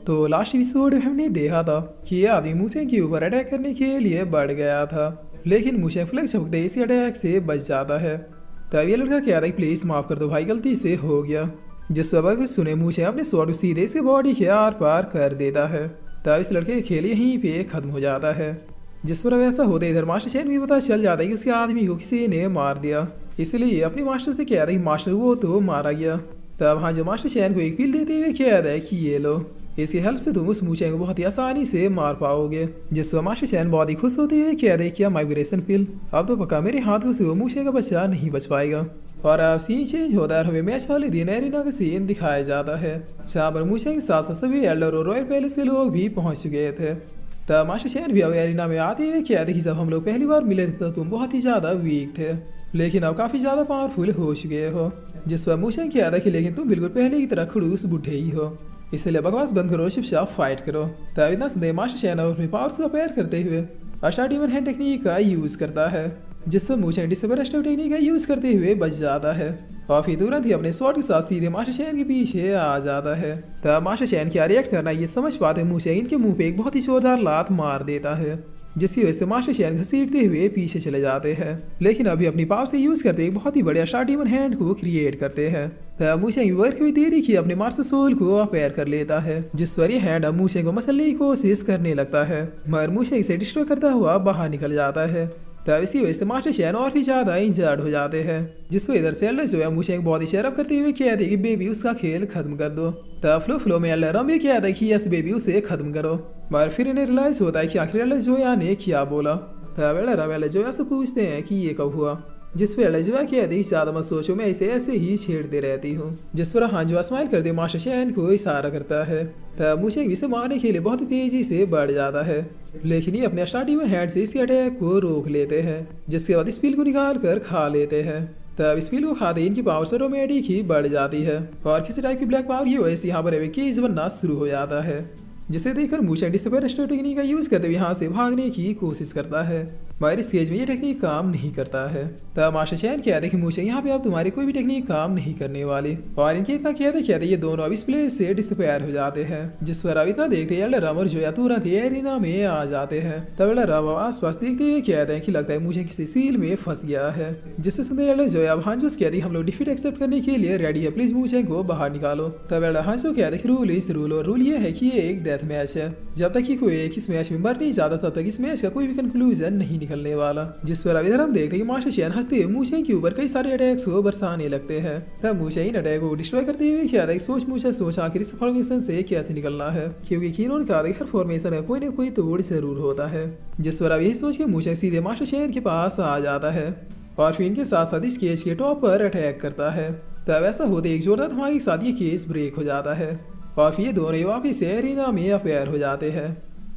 तो last episode में हमने देखा था कि ये आदमी मूसेंग के ऊपर अटैक करने के लिए बढ़ गया था, लेकिन मूसेंग फ्लैग छपकते इसी अटैक से बच जाता है। तब ये लड़का कहता है प्लीज माफ कर दो भाई, गलती से हो गया। जिस वक्त कुछ सुने मूसेंग अपने स्वॉर्ड सीधे से बॉडी के आर पार कर देता है। तब इस लड़के का खेल यहीं पे खत्म हो जाता है। जिस पर अब ऐसा होते इधर मास्टर चैन को पता चल जाता है कि उसके आदमी को किसी ने मार दिया, इसलिए अपने मास्टर से कहता है कि मास्टर वो तो मारा गया। तब हाँ जो मास्टर चैन को एक पील देते हुए कहता है कि ये लो, इसकी हेल्प से तुम उस मूसेंग को बहुत ही आसानी से मार पाओगे। जिस पर मास्टर चैन बहुत ही खुश होते हुए कहते हैं क्या माइग्रेशन पिल, अब तो पक्का मेरे हाथों से वो मूसेंग का बच्चा नहीं बच पाएगा। और अब सीन चेंज होता है, हमें मैच वाले दिन एरिना का सीन दिखाया जाता है जहाँ पर मूसेंग के साथ साथ सभी एल्डर और रॉयल पैलेस के लोग भी पहुंच चुके थे। तब मास्टर चैन भी अब एरिना में आते हुए कहते कि जब हम लोग पहली बार मिले थे तो तुम बहुत ही ज्यादा वीक थे, लेकिन अब काफी ज्यादा पावरफुल हो चुके हो। जिस पर मूसेंग कहता कि लेकिन तुम बिल्कुल पहले की तरह खड़ूस बुढ़े ही हो, इसलिए बकवास बंद करो, चुपचाप फाइट करो। तब इतना सुनते मास्टर चैन अपने पावर्स का पैर करते हुए अष्टा डीमन हैंड टेक्निक का यूज करता है, जिससे मूसेंग डिसेबर अष्टा टेक्निक का यूज करते हुए बच जाता है और फिर तुरंत ही अपने स्वॉर्ड के साथ सीधे मास्टर चैन के पीछे आ जाता है। तब मास्टर चैन क्या रिएक्ट करना ये समझ पाते मूसेंग इनके मुंह पे एक बहुत ही जोरदार लात मार देता है, जिसकी वजह से मास्टर चैन घसीटते हुए पीछे चले जाते हैं। लेकिन अभी अपनी पावर से यूज करते एक बहुत ही बढ़िया अष्टा डीमन हैंड को क्रिएट करते हैं। तब मूसेंग वर्क हुई देरी की अपने मास्टर सोल को अपेयर कर लेता है, जिस पर यह हैंड अब मूसेंग को मसलने की कोशिश करने लगता है, मगर मूसेंग इसे डिस्ट्रॉय करता हुआ बाहर निकल जाता है। तब इसी वजह से मास्टर चैन और भी ज्यादा इंजर्ड हो जाते हैं, जिस वजह से एल्डर जो है मूसेंग बहुत ही शेयरअप करते हुए कहते कि बेबी उसका खेल खत्म कर दो। तब फ्लो में एल्डर भी कहता है कि यस बेबी उसे खत्म करो, मगर फिर इन्हें रियलाइज होता है कि आखिर एल्डर जोया ने क्या बोला। तब एल्डर जोया से पूछते हैं कि ये कब हुआ, जिस पर एल्डर जोया कहती है ज्यादा मत सोचो, मैं इसे ऐसे ही छेड़ते रहती हूँ। जिस पर हाँ जो स्माइल करते मास्टर चैन को इशारा करता है। तब मूसेंग इसे मारने के लिए बहुत तेजी से बढ़ जाता है, लेकिन ये अपने अष्टा डीमन हैंड से इसी अटैक को रोक लेते हैं, जिसके बाद स्पील को निकाल कर खा लेते हैं। तब स्पील को खाते इनकी पावर ऑटोमेटिक ही बढ़ जाती है और किसी टाइप की ब्लैक पावर की वजह से यहाँ पर केज बनना शुरू हो जाता है, जिसे देखकर मूसेंग डिसेबर अष्टा टेक्निक का यूज करते हुए यहाँ से भागने की कोशिश करता है, मगर इस केज में ये टेक्निक काम नहीं करता है। तब मास्टर चैन कहते हैं कि मूसेंग यहाँ पे अब तुम्हारी कोई भी टेक्निक काम नहीं करने वाली, और इनके इतना कहते ये दोनों अब इस प्लेस से डिसअपेयर हो जाते हैं। जिस पर अब इतना देखते एल्डर और जोया तुरंत एरिना में आ जाते हैं। तब एल्डर आस पास देखते हुए कहते हैं कि लगता है मुझे किसी सील में फंस गया है, जिससे सुनते एल्डर जोया अब हांजो कहती है हम लोग डिफीट एक्सेप्ट करने के लिए रेडी है, प्लीज मूसेंग को बाहर निकालो। तब एल्डर हांजो कहते हैं रूल इस रूल, और रूल ये है कि ये एक डेथ मैच है, जब तक कि कोई एक इस मैच में मर नहीं जाता तब तक इस मैच का कोई भी कंक्लूजन नहीं निकलने वाला। जिस पर अब इधर हम देखते हैं कि मास्टर चैन हंसते हुए मूसेंग के ऊपर कई सारे अटैक्स को बरसाने लगते हैं। तब मूसेंग इन अटैक को डिस्ट्रॉय करते हुए कहता है सोच आखिर इस फॉर्मेशन से कैसे निकलना है, क्योंकि किन्होंने कहा हर फॉर्मेशन का कोई ना कोई तोड़ जरूर होता है। जिस पर अब यही सोच के मूसेंग सीधे मास्टर चैन के पास आ जाता है और फिर इनके साथ साथ इस केज के टॉप पर अटैक करता है। तब ऐसा होते एक जोरदार धमाके के साथ ये केज ब्रेक हो जाता है और फिर ये दोनों वापिस एरिना में अपेयर हो जाते हैं।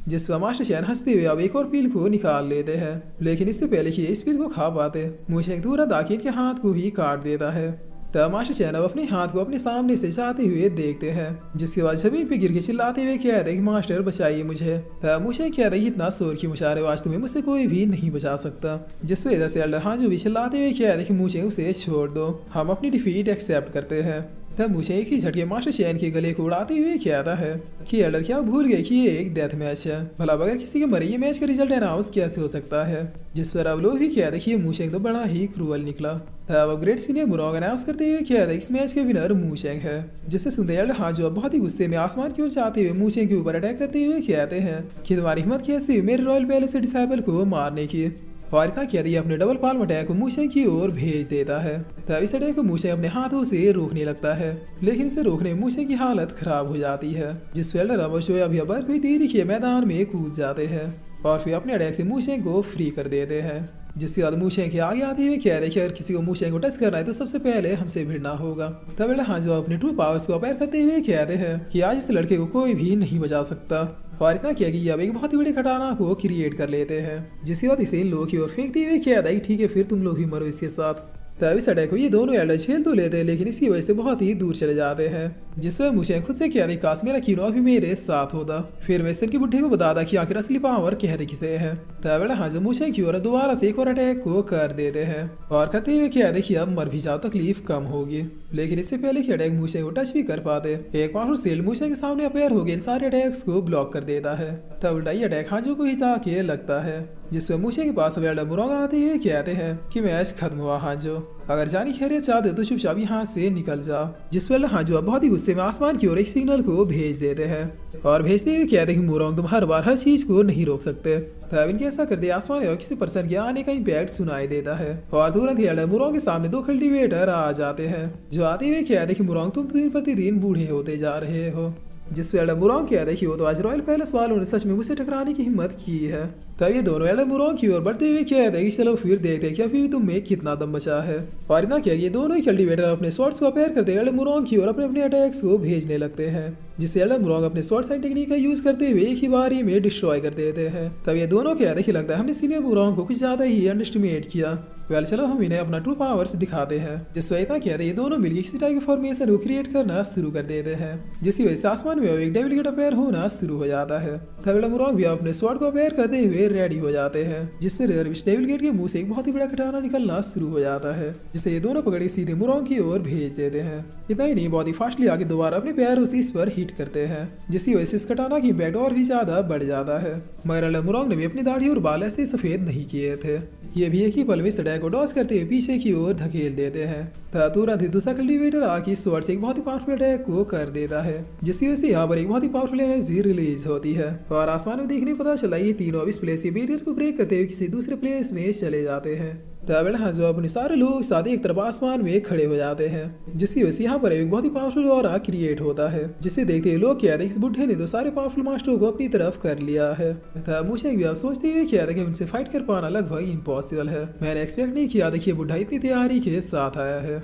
जिस पर मास्टर चैन हंसते हुए अब एक और पील को निकाल लेते हैं, लेकिन इससे पहले कि इस पील को खा पाते मूसेंग तुरंत आखिर के हाथ को ही काट देता है। तब मास्टर चैन अब अपने हाथ को अपने सामने से जाते हुए देखते हैं, जिसके बाद जमीन पे गिर के चिल्लाते हुए कहते हैं कि मास्टर बचाइए मुझे। तब मूसेंग कहता है इतना शोर की मुशारे आज तुम्हें मुझसे कोई भी नहीं बचा सकता, जिस वजह से एल्डर हांजो भी चिल्लाते हुए कहते हैं कि मूसेंग उसे छोड़ दो, हम अपनी डिफीट एक्सेप्ट करते हैं। तब मूसेंग एक ही झटके मास्टर चैन के गले को उड़ाते हुए कहता है कि एल्डर क्या भूल गए कि ये एक डेथ मैच है, भला बगैर किसी के मरे ये मैच का रिजल्ट अनाउंस कैसे हो सकता है। जिस पर अब लोग भी कहते हैं कि ये मूसेंग तो बड़ा ही क्रूअल निकला। तब ग्रेट सीनियर मुराग अनाउंस करते हुए कहते हैं इस मैच के विनर मूसेंग है, जिससे सुनते एल्डर हांजो बहुत ही गुस्से में आसमान की ओर जाते हुए मूसेंग के ऊपर अटैक करते हुए कहते हैं कि तुम्हारी हिम्मत कैसे मेरे रॉयल पैलेस से डिसाइबल को मारने की, और इतना कहते ही अपने डबल पाल्म अटैक को मूसेंग की ओर भेज देता है। तब इस अटैक को मूसेंग अपने हाथों से रोकने लगता है, लेकिन इसे रोकने में मूसेंग की हालत खराब हो जाती है, जिस पर एल्डर और जोया भी अब कोई देरी के मैदान में कूद जाते हैं और फिर अपने अटैक से मूसेंग को फ्री कर देते हैं। जिसके बाद मूसेंग के आगे आते हुए कहते हैं कि अगर किसी को मूसेंग को टच करना है तो सबसे पहले हमसे भिड़ना होगा। तब एल्डर हांजो अपने ट्रू पावर्स को अपेयर करते हुए कहते हैं कि आज इस लड़के को कोई भी नहीं बचा सकता, और इतना किया कि अब एक बहुत ही बड़ी खटाना को क्रिएट कर लेते हैं, जिसके बाद इसे इन लोगों की ओर फेंकते हुए कहता है ठीक है फिर तुम लोग भी मरो इसके साथ। तभी सड़क को ये दोनों एल्डर झेल तो लेते हैं, लेकिन इसकी वजह से बहुत ही दूर चले जाते हैं, जिसमें मुझे खुद से कहते काश मेरा कीनो अभी मेरे साथ होता, फिर वेस्टर्न की बुढ़ी को बताता कि आखिर असली पावर कहते किसे है। तभी हाँ जो मुझे की ओर दोबारा से एक और अटैक को कर देते हैं और करते हुए कहते कि अब मर भी जाओ तकलीफ कम होगी, लेकिन इससे पहले कि अटैक मुझे को टच भी कर पाते एक पावरफुल शील्ड मुझे के सामने अपेयर हो गए इन सारे अटैक्स को ब्लॉक कर देता है। तब उल्टा ही अटैक हाजो को ही जाके लगता है, जिसमें मुझे के पास वेल्डर मुरोंग आते हैं कहते हैं कि मैच खत्म हुआ हाजो, अगर जानी खैरियत चाहते तो चुपचाप यहाँ से निकल जा। जिस वेल्डर हाजो बहुत ही गुस्से में आसमान की ओर एक सिग्नल को भेज देते हैं और भेजते हुए कहते हैं कि मुरोंग तुम हर बार हर चीज को नहीं रोक सकते। तब इनके ऐसा करते आसमान और किसी पर्सन के आने का इम्पैक्ट सुनाई देता है और तुरंत ही एल्डर मुरोंग के सामने दो कल्टीवेटर आ जाते हैं जो आते हुए कहते हैं कि मुरोंग तुम दिन प्रतिदिन बूढ़े होते जा रहे हो। जिस एल्डर मुरोंग कहते हैं कि वो तो आज रॉयल पैलेस वालों ने सच में मुझसे टकराने की हिम्मत की है। तब ये दोनों एल्डर मुरोंग की ओर बढ़ते हुए कहते हैं कि चलो फिर देखते हैं कि अभी भी तुम में कितना दम बचा है। और इतना क्या ये दोनों ही कल्टीवेटर अपने स्वॉर्ड्स को अपेयर करते एल्डर मुरोंग की ओर अपने अपने अटैक्स को भेजने लगते हैं, जिससे एल्डर मुरोंग अपने स्वॉर्ड साइड टेक्निक का यूज करते हुए एक ही बारी में डिस्ट्रॉय कर देते हैं। तब ये दोनों कहते हैं कि लगता है हमने सीनियर मुरोंग को कुछ ज्यादा ही अंडरएस्टिमेट किया। वेल चलो हम इन्हें अपना ट्रू पावर्स दिखाते हैं। जिस वजह इतना कहते ये दोनों मिलकर किसी टाइप की फॉर्मेशन को क्रिएट करना शुरू कर देते हैं, जिसकी वजह से आसमान में एक डेविल अपेयर होना शुरू हो जाता है। तब मुरोंग भी अपने स्वॉर्ड को अपेयर करते हुए रेडी हो जाते हैं, जिसमें डेविल गेट के मुंह से एक बहुत ही बड़ा कटाना निकलना शुरू हो जाता है, जिसे ये दोनों पकड़ के सीधे मुरोंग की ओर भेज देते हैं। इतना ही नहीं बहुत ही फास्टली आगे दोबारा अपने पैरों से इस पर हिट करते हैं, जिसकी वजह से इस कटाना की इम्पैक्ट और भी ज्यादा बढ़ जाता है। मगर मुरोंग ने भी अपनी दाढ़ी और बाल ऐसे सफेद नहीं किए थे, ये भी एक ही पल में इस अटैक को डॉज करते हुए पीछे की ओर धकेल देते हैं। तुरंत ही दूसरा कल्टीवेटर आके स्वॉर्ड से एक बहुत ही पावरफुल अटैक को कर देता है, जिसकी वजह से यहाँ पर एक बहुत ही पावरफुल एनर्जी रिलीज होती है और आसमान में देखने पता चला ये तीनों अब इस प्लेस के बैरियर को ब्रेक करते हुए किसी दूसरे प्लेस में चले जाते हैं। तब हाँ जो अपने सारे लोग साथ एक तरफ आसमान में खड़े हो जाते हैं, जिसकी वजह से यहाँ पर एक बहुत ही पावरफुल ऑरा क्रिएट होता है, जिसे देखते ही लोग कहते हैं इस बुढ़े ने तो सारे पावरफुल मास्टरों को अपनी तरफ कर लिया है। तब मुझे भी आप सोचते हुए किया था कि उनसे फाइट कर पाना लगभग इम्पॉसिबल है। मैंने एक्सपेक्ट नहीं किया था कि ये बुढ़ा इतनी तैयारी के साथ आया है।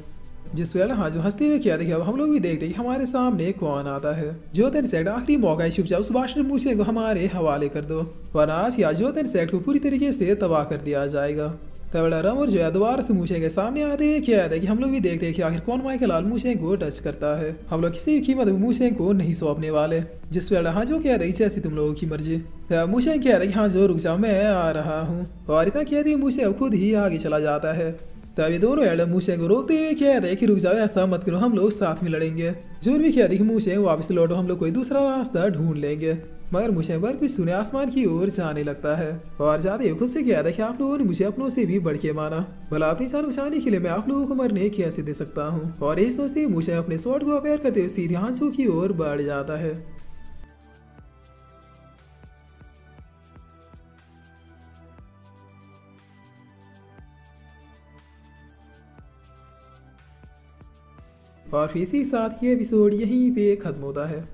जिस वेला हाँ जो हंसते हुए किया था कि अब हम लोग भी देखते कि हमारे सामने कौन आता है। जोतन सेक्ट आखिरी मौका है, चुपचाप उस बास्टर मूसे को हमारे हवाले कर दो वरना आज या जोतन सेक्ट को पूरी तरीके से तबाह कर दिया जाएगा। तब रम और जो है दोबारा से मूछे के सामने आते हैं क्या है कि हम लोग भी देखते हैं कि आखिर कौन माइकल आल मूछे को टच करता है। हम लोग किसी भी कीमत में मूछे को नहीं सौंपने वाले। जिस वेला हाँ जो कह रही जैसी तुम लोगों की मर्जी। मूछे कह रही हाँ जो रुक जाओ मैं आ रहा हूँ, और इतना कह दी मूछे अब खुद ही आगे चला जाता है। तब ये दोनों एल्डर मूछे को रोकते हुए कहते हैं कि रुक जाओ ऐसा मत करो, हम लोग साथ में लड़ेंगे। जून भी कहती कि मूछे वापस लौटो, हम लोग कोई दूसरा रास्ता ढूंढ लेंगे। मगर मुझे पर कुछ सुने आसमान की ओर जाने लगता है और जाते खुद से कहता है कि आप लोगों ने मुझे अपनों से भी बढ़ के माना, भला अपनी जान बचाने के लिए मैं आप लोगों को मरने कैसे दे सकता हूँ। और यही सोचते हुए मुझे अपने स्वॉर्ड को अपेयर करते हुए सीधे हांसू की ओर बढ़ जाता है। और इसी के साथ ये एपिसोड यहीं पे खत्म होता है।